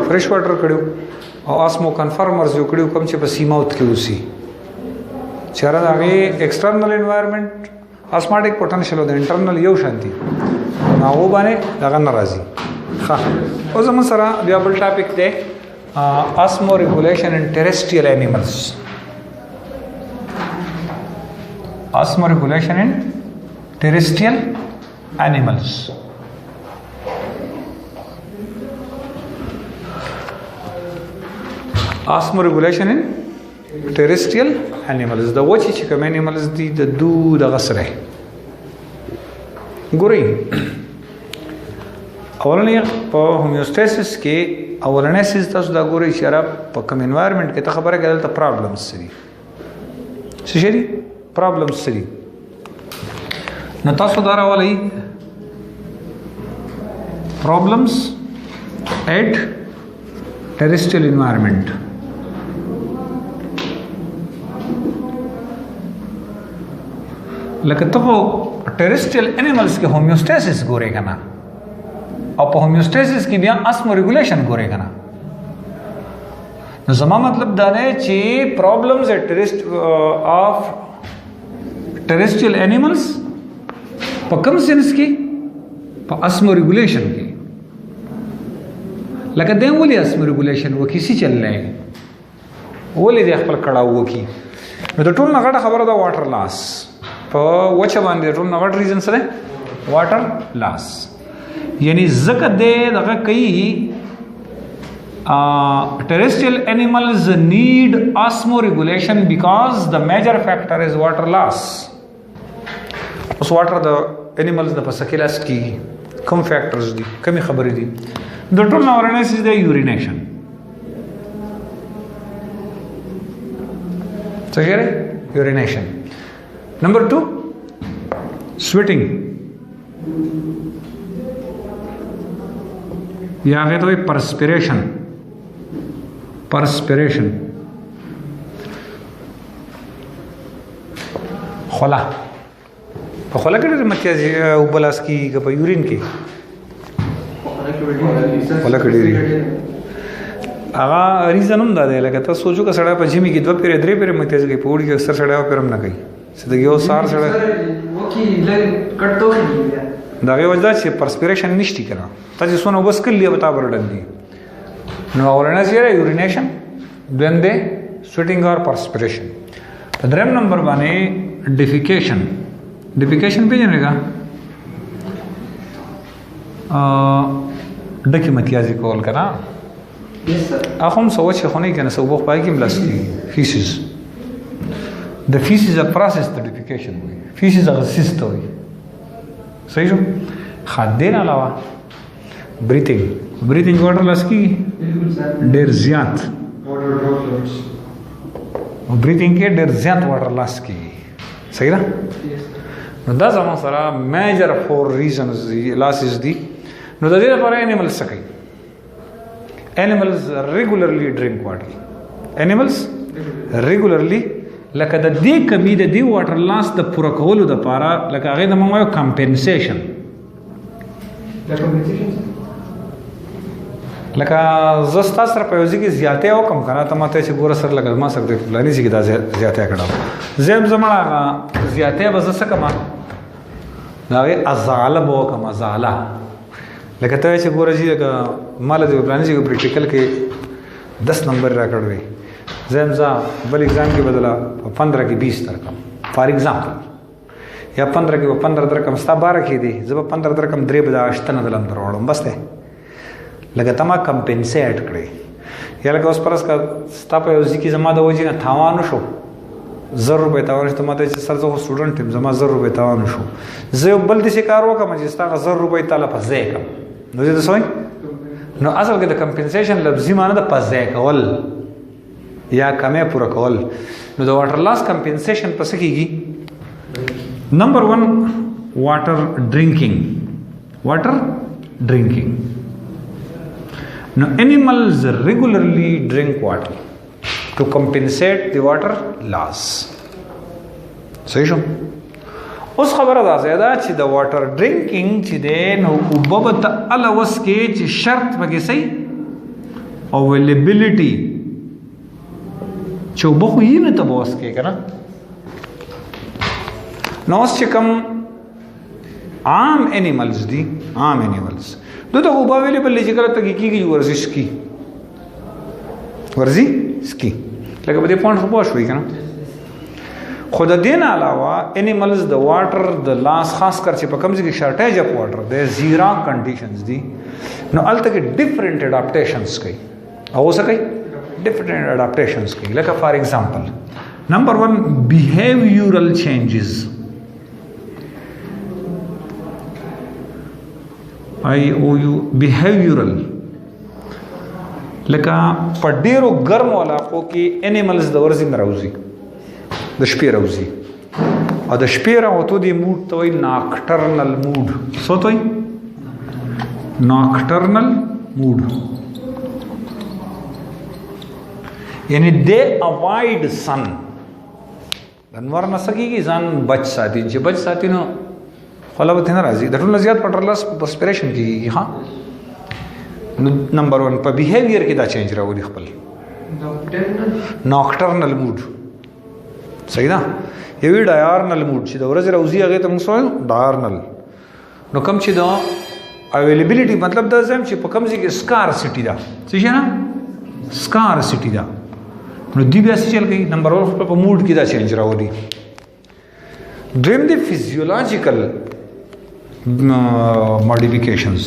فرش واټر کړو او اسمو کنفرمرز یو کړو کوم چې په سیماوت کې وسی چیرې هغه ایکسټرنل انوایرنمنت اسماټیک پوتنشل او د انټرنل یو شانتي هغه باندې دغه ناراضي ښه او زموږ سره بیا بل ټاپک دی اسمو ریګولیشن ان ټیریسټریل انیملز osmoregulation in terrestrial animals. Osmoregulation in terrestrial animals. The watchy chicken animals the do the gasre. Guri. اولنی په homeostasis کې اولنی سیس تاسو دا ګوري چې را په کوم environment کې ته خبره کېدل ته problems سری. څه شي؟ problems سری نو تاسو دا راولئ problems at terrestrial environment لکه ته terrestrial animals کې homeostasis ګورې کنه او په homeostasis کې بیا osmoregulation ګورې کنه نو زما مطلب دا دی چې problems at of terrestrial animals په کوم سنس کې په اسموریګولیشن کې لکه دیم ولې اسموریګولیشن وکیسي چللای ولې د خپل کړهو وکي نو د ټول نغړه خبره دا واټر لاس په وچه باندې ټول نغړ ریزن سره واټر لاس یعنی زکه دغه کوي terrestrial animals need osmoregulation because the major factor is water loss. اوس واټر د انیملز د پسکلاس کی کوم فیکٹرز دي کمی خبرې دي د ټول اورنایسز د یورینیشن څنګه یورینیشن نمبر 2 sweating یا هغه ته perspiration خلا په خلا کې د متیازي او بلاس کې په یورین کې خلا کې ډېری هغه ریزن هم دا دی لکه تاسو سوچو که سړی په جمی کې 2 پیره 3 پیره متیازي کې پوډ کې اکثر سړی پیرم نه کوي چې د یو سار سړی وکی لګ کټو دا یو وجه چې پرسپیریشن نشتی کړه تاسو سونه وبس کلی به تا برډن دي نو اورنه زیره یورینیشن دویم دی سویټینګ اور پرسپیریشن په دریم نمبر باندې ډیفیکیشن پیژنئ ډکی متیازي کول کنه اخم سوچ خونه کنه سو بوخ پای کې ملاسکی فیسز د فیسز ا پروسس د ډیفیکیشن وي فیسز ا سیستم وي صحیح شو خدین علاوه breathing water لاسکی ډیر زیات breathing کې ډیر زیات water لاسکی صحیح ده نو دا زمون سره میجر 4 reasons losses دي نو د دې لپاره animals څه کوي animals regularly drink water لکه د دې کمی د دې واټر لاس د پوره کولو د لپاره لکه هغه د موږ کمپنسیشن لکه زستا سره په یوځي کې زیاتې او کم کنه ته ماته چې ګور سره لګل ما سره د فلاني چې دا زیاتې کړه زما زیاتې به زسه کما دا ازاله بو کما ازاله لکه ته چې ګور چې مال د فلاني چې پریکټیکل کې 10 نمبر را کړوي زمزا بل एग्जाम کې بدلا 15 کې 20 درکم فار ایگزامپل یا 15 کې 15 درکم ستا 12 کې دي زب 15 درکم درې بدا اشتنه دلم دروړم بس ته لکه تما کمپنسیټ کړی یا لکه اوس پرس کا ستا په یوځي کې زما د وځي نه تاوان شو 1000 روپے تاوان شته ماته چې سر زه سټوډنټ يم زما 1000 روپے تاوان شو زه بل دې کار وکم چې ستا 1000 روپے تعالی په ځای کم نو دې سوې نو اصل کې د کمپنسیشن لفظي معنی د پځای کول یا کمه پوره کول نو د واټر لاس کمپنسیشن پس کیږي نمبر 1 واټر ډرینکینګ now animals regularly drink water to compensate the water loss صحیح شو اوس خبره ده زیاده چې د واټر ډرینکینګ چې ده نو وببت الوس کې چې شرط پکې سي اویلیبیلیټي چې وبو خو یې نه تبوس کې کنه نو چې کوم عام انیملز دي عام انیملز دغه وبو اویلیبل چې کله ته کیږي ورزش کی ورزي سکی لکه په دې پوینټ خو پوه شوي کنه خو د دین علاوه انیملز د واټر د لاس خاص کر چې په کوم ځای کې شارټیج اف واټر د زیرا کنډیشنز دي نو الته کې ډیفرنٹ اډاپټیشنز کوي او څه کوي ډیفرنٹ اډاپټیشنز کوي لکه فار ایگزامپل نمبر 1 بیهیویرل چینجز آی او یو بیهیویرل لکه په ډیرو ګرمو علاقو کې انیملز د ورځې نه راوځي د شپې راوځي او د شپې راوتو دی موډ ته وایي ناکټرنل موډ څه ته وایي ناکټرنل موډ یعنی دے اوائڈ سن انور نه سکیږي ځان بچ ساتي چې بچ ساتي نو خلابت نه راځي د ټول زیات پټرلس پرسپیریشن کیږي ها نمبر 1 په بیهیویر کې دا چینج راوړي خپل ناکټرنل موډ صحیح ده یوی ډایارنل موډ چې د ورځې راوځي هغه ته موږ وایو ډایارنل نو کوم چې دا اویلیبیلیټي مطلب دا زم چې په کوم ځای کې سکارسټی ده څه شي نه سکارسټی ده نو دی بیا څه چل کوي نمبر 1 په موډ کې دا چینج راوړي دریم دی فزیولوژیکل ماډیفیکیشنز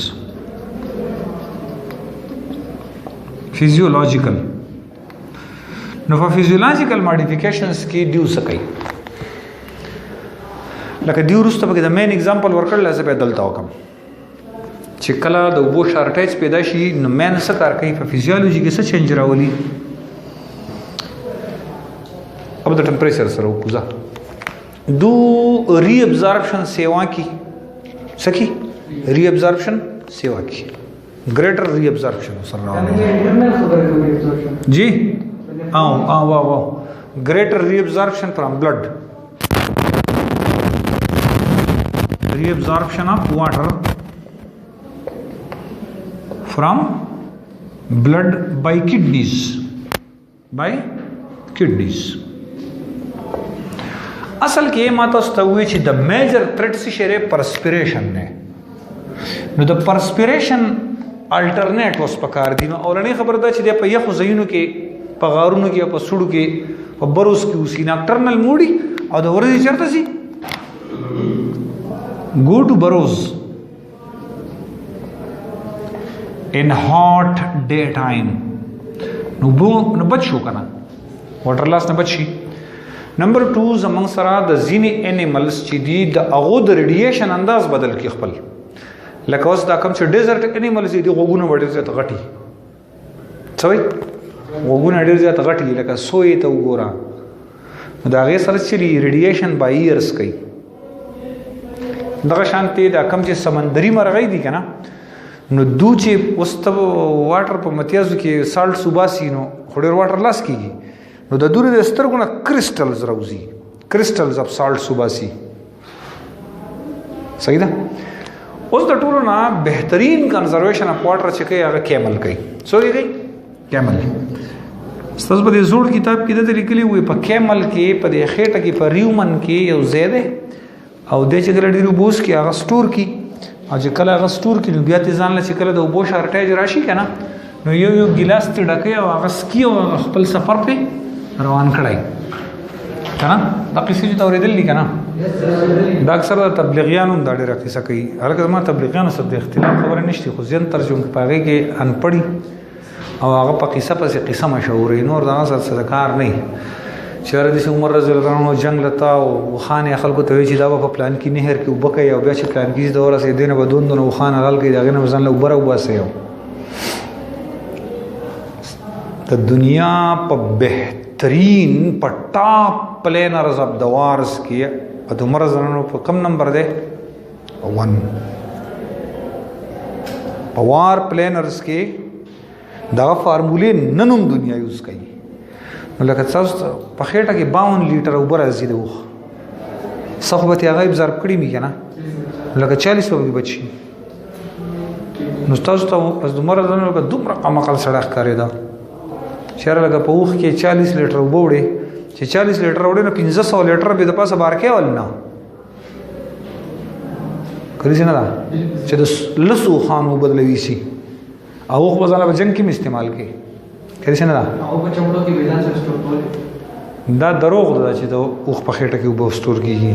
فزیولوژیکل نو په فزیولوژیکل ماډیفیکیشنز کې دیو سکی لکه دیو وروسته پکې د مین اگزامپل ورکړل زه به دلته وکم چې کله د اوبو شارټیج پیدا شي نو مین څه کار کوي په فزیولوژي کې څه چینج راولي अब د ټمپریچر سره وکوزا دو ری ابزارپشن سیوا کی سکی ری ابزارپشن سیوا کی ग्रेटर री एब्जॉर्प्शन जी wow greater reabsorption from blood reabsorption of water from blood by kidneys असल के माता स्तवी ची the major threat सी शेरे परस्पिरेशन ने know the perspiration alternate वस पकार दी नو اولنې خبر دا چې د په یخو زینو کې په غارونو کې په سړو کې په بروس کې اوسې ناکټرنل موډي او د ورځې چرته سي go to burrows in hot daytime نو بچو کنه واټر لاس نه بچي نمبر 2 زمنګ سره د زینی انیملز چې دی د اغو د ریډیشن انداز بدل کی خپل لکه اوس دا کوم چې ډیزرټ انیملز دي غوګونه وړي زیات غټي څوي غوګونه ډیر زیات غټي لکه سوی ته وګوره دا غي سره چې ریډیشن بای ایرز کوي دغه شانتي دا کوم چې سمندري مرغۍ دي کنه نو دو چې واستو واټر په متیازو کې سالټ صوباسي نو خډیر واټر لاس کیږي نو د دوره د سترګونه کریسټلز راوځي کریسټلز اف سالټ صوباسي صحیح ده اوس د ټولو نه بهترین کنزرویشن اف واټر چې کوي هغه کیمل کوي سو کوي کیمل ستاسو په دې زوړ کتاب کې د لیکلي وي په کیمل کې په دې خېټه کې په ریومن کې یو زیاده او د چې کله ډیرو بوس کې هغه سٹور کی او چې کله هغه سٹور کې بیا ته ځان ل چې کله د اوبو شارټیج راشي کنه نو یو ګلاس ته ډکه او هغه سکی او خپل سفر په روان کړای کنه دا قصې چې اوریدل دي کنه دا اکثر د تبلیغیانو د ډېر قصه کوي هغه ما تبلیغیانو سره د اختلاف خبره نشته خو ځین ترجمه پاږي کې ان پړي او هغه په قصه پسې قصه مشهورې نور دا سره کار نه چیرې د عمر رضی الله عنه جنگ لتا او خان خلکو ته چې دا په پلان کې نهر کې وبکې او بیا چې پلان کې د ورسې دینه بدون دونه خان غل کې داغه نه ځان له وبره وباسه یو د دنیا په بهترین په ټاپ پلینرز اف د وارز کې د عمر رضی الله عنه په کم نمبر ده 1 په وار پلینرز کې دا فارمولې ننوم دنیا یوز کوي لکه تاسو په خېټه کې 52 لیټر اوبه راځي د وخ صحبت هغه ابزار کړی می کنه لکه 40 وګي بچي نو تاسو ته پس دومره ځنه لکه دومره قمقل سړک کړی دا چیرې لکه په اوخ کې 40 لیټر اوبه وړي چې 40 لیټر وړي نو 1500 لیټر به د پاسه بار کې ول نه کړی څنګه دا چې د لسو خانو بدلوي شي او اوخ بزاله په جنگ کې استعمال کې کړی څنګه دا او په چمړو کې ویلان سره سٹور کول دا دروغ ده چې د اوخ په خېټه کې وبو سٹور کیږي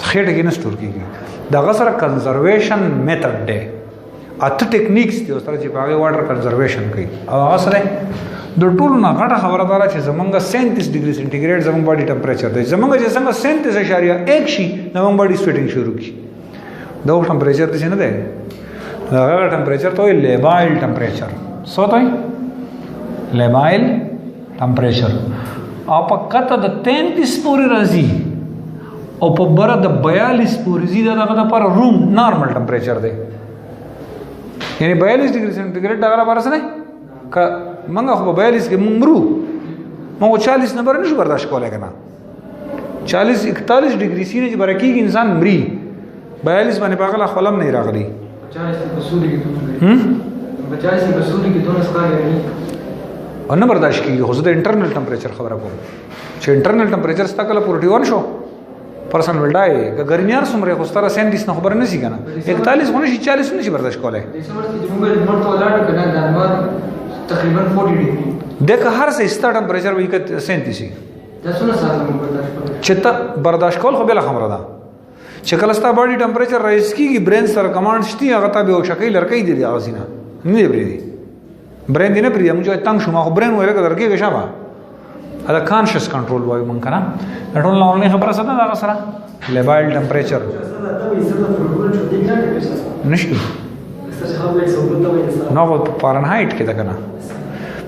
خېټه کې نه سٹور کیږي دا غسر کنزرویشن میتھډ دی اته ټیکنیکس دي سره چې باغې واټر کنزرویشن کوي او هغه سره د ټولو نه غټه خبره ده چې زمونږ 37 ډیګري سنټیګریډ زمونږ باډي ټمپریچر دی زمونږ چې څنګه 37.1 شي زمونږ باډي سویټینګ شروع کی دا ټمپریچر څه نه دی هغه ټمپریچر ته لیبایل ټمپریچر څه ته لیبایل ټمپریچر او په کته د 33 پورې راځي او په بره د 42 پورې زیاده دغه لپاره روم نارمل ټمپریچر دی یعنی 42 ډیګري سنټیګریډ دغه لپاره څه نه ک منګه خو 42 کې مرو مو 40 نمبر نشو برداشت کولای کنه 40 41 ډیګري سینې چې برکیږي انسان مري 42 باندې پاغله خپلم نه راغلي 40 په سوري کې دونه 40 په سوري کې دونه ښکاري او نه برداشت کیږي خو د انټرنل ټمپریچر خبره کوم چې انټرنل ټمپریچر ستا کله 41 شو پرسن ولډای ګرنیار سمره خو ستاره 37 نه خبر نه سي کنه 41 غو نشي 40 نشي برداشت کولای د سمر چې موږ مرته ولاړ کنه د انوار تقریبا 40 ډیګري دغه هر څه ستا ټمپریچر وایي ک 37 شي دا څونه ساده موږ برداشت کوو چې ته برداشت کول خو بل خبره ده چې کله ستا باډي ټمپریچر رایز کیږي برین سره کمانډ شتي هغه ته به شکل لړکې دي غاسینه نه بری دي برین دی نه پری موږ تنگ شو ما خو برین ویل کړه کې شابه دا کانشس کنټرول وایو مونږ کنه ټول نو خبره سره دا سره لیبایل ټمپریچر نشته نو په فارنهایت کې دا کنه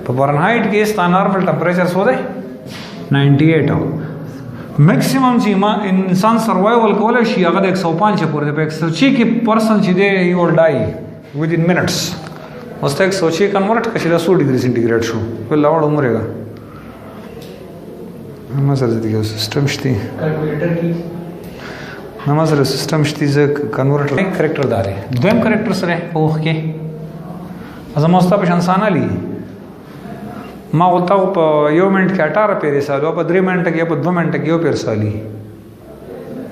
په فارنهایت کې ستا نارمل ټمپریچر څو دی 98 او میکسیمم چې ما انسان سروایوال کولای شي هغه د 105 پورې د 106 کې پرسن چې دی یو ډای within minutes اوس ته 106 کنورټ کړي دا 100 ډیګري سنټیګریډ شو په لاوړ عمرېګا نمازر دې یو سیستم شتي کیلکولیټر کې نمازر سیستم شتي ز کنورټر کریکټر داري دویم کریکټر سره اوخ کې ازم اوستا په شانسان علي ما غلطه په یو منټ کې 18 پیری سالو په 3 منټ کې په 2 منټ کې یو پیر سالي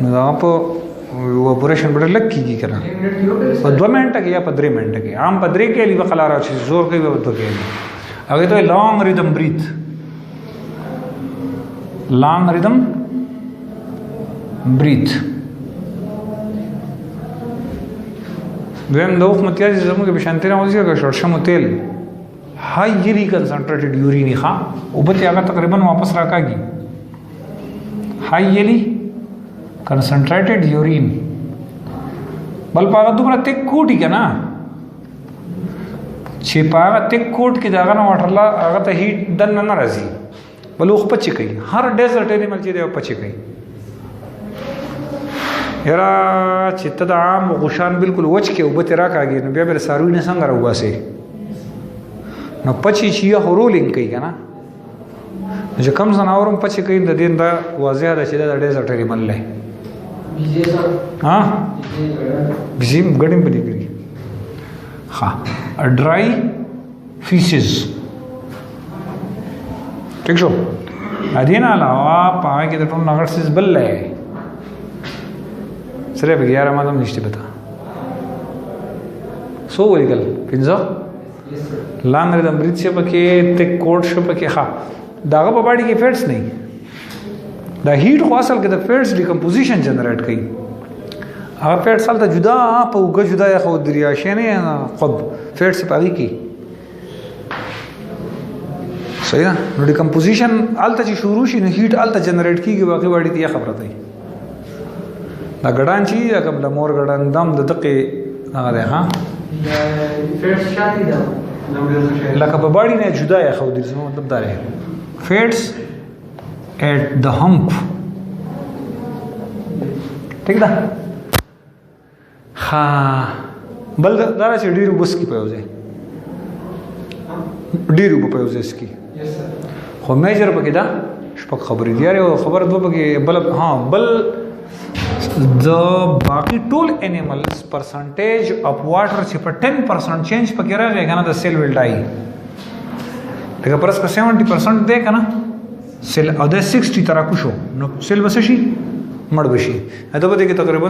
نو دا په اپریشن بڑا لگ کیږي کنه په 2 منټ کې یا په 3 منټ کې عام په 3 کې لې وقلا راځي زور کوي په 2 کې هغه ته لانګ ریدم بریث لانګ ریدم بریث دویم دوخ متیاز زموږ به شانتي راوځي که شورشم تیل هایلی کنسنټریټډ یورین ښه او به هغه تقریبا واپس راکاږي هایلی کنسنټریټډ یورین بل پاغه دومره تک کوټی کنه چې پاغه تک کوټ کې داغه نه واټرلا هغه ته هیټ دن نه راځي بلوخ پچ کوي هر ډیزرټ انیمل چې دی پچ کوي یرا چې ته د عام غشان بالکل وچ کې وبته راکاږي نو بیا به ساروی نه څنګه راوباسي نو پچی چې یو رولینګ کوي کنه چې کم زناورم پچی کوي د دین دا واضح ده چې دا ډیزرټ انیمل لای ها بزیم ګډیم په دې کې ها ا ډرای فیسز ٹھیک شو ادینا علاوه پای کې د ټول نغړسز بل لای سره به 11 مادم نشته پتا سو ویګل پینځه لانګ ریدم بریث شه پکې ته کوټ شه پکې ها داغه په باډي کې فیټس نه دا هیټ خو اصل کې د فیټس ډیکمپوزیشن جنریټ کوي هغه فیټس الته جدا په وګ جدا یا خو دریا شنه قب فیټس پاږي کی صحیح نو ډیکمپوزیشن الته چې شروع شي نو هیټ الته جنریټ کیږي واقعي باډي ته خبره ده دا ګډان چې کوم د مور ګډان دم د دقه هغه ده ها فیټس شاتی ده لکه په باډي نه جدا یا خو درځم مطلب دا دی فیټس at the hump ٹھیک ده ها بل دا چې ډیرو بس کی پوزه ډیرو په پوزه اسکی خو میجر پکې دا شپږ خبرې دی یاره خبر دوه پکې بل ها بل د باقي ټول انیملز پرسنټیج اف واټر چې په 10% چینج پکې راغی کنه د سیل ویل ډای لکه پرس کا 70% دی کنه سیل او د 60 تر کو شو نو سیل وسه شي مړ بشي دا به کې تقریبا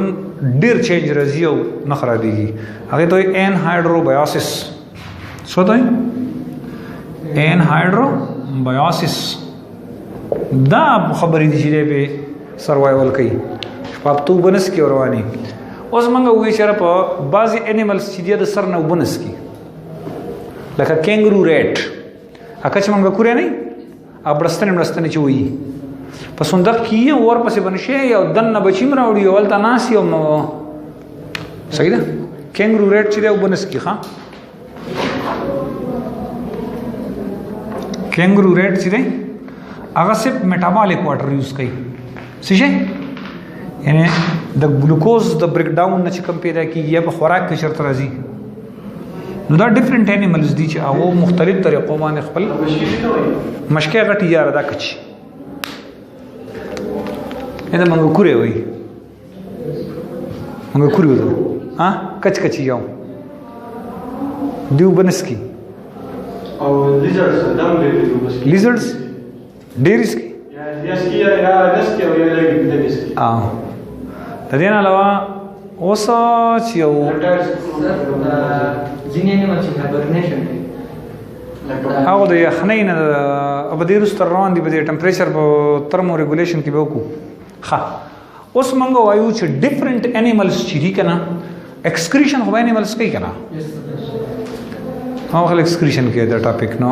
ډیر چینج راځي او نه خرابېږي هغه ته ان هایدروبایوسس څه دی ان هایدروبایوسس دا خبرې دي چې به سروایول کوي پاپتو بنس کی رواني اوس منګه وی چر په بعضي انیملز چې د سر نه وبنس کی لکه کینګرو ریټ اکه چې منګه کورې نه ابرستنه چې وی په صندوق کې اور پسې بنشي یو دنه بچیم راوړي ولته ناس یو صحیح ده کینګرو ریټ چې د وبنس کی ها کینګرو ریټ چې دی هغه صرف میټابولیک واټر یوز کوي څه شي یعنی د ګلوکوز د بریک ډاون نه چې کم پیدا کیږي یا په خوراک کې شرط راځي نو دا ډیفرنٹ انیملز دي چې هغه مختلف طریقو باندې خپل مشکې غټي یار دا کچ دا منګو کورې وای منګو کورې وای ها کچ کچ یو دیو بنسکی او لیزرز دم لیزرز ډیرس کی یسکی یا نسکی او یا لګي د نسکی د دې نه علاوه اوس چې یو ځینې انیمل چې هایبرنیشن کوي هغه د یخنۍ نه په دې وروسته روان دي په دې ټمپریچر په ترمو ریګولیشن کې به وکړو ښه اوس موږ وایو چې ډیفرنٹ انیملز چې دي که نه ایکسکریشن خو به انیملز کوي که نه هغه خلک ایکسکریشن کوي دا ټاپک نو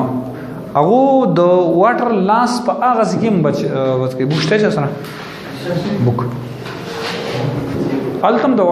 هغه د واټر لاس په هغه ځای کې هم بچ کوي بوشته چې سره بوک التم د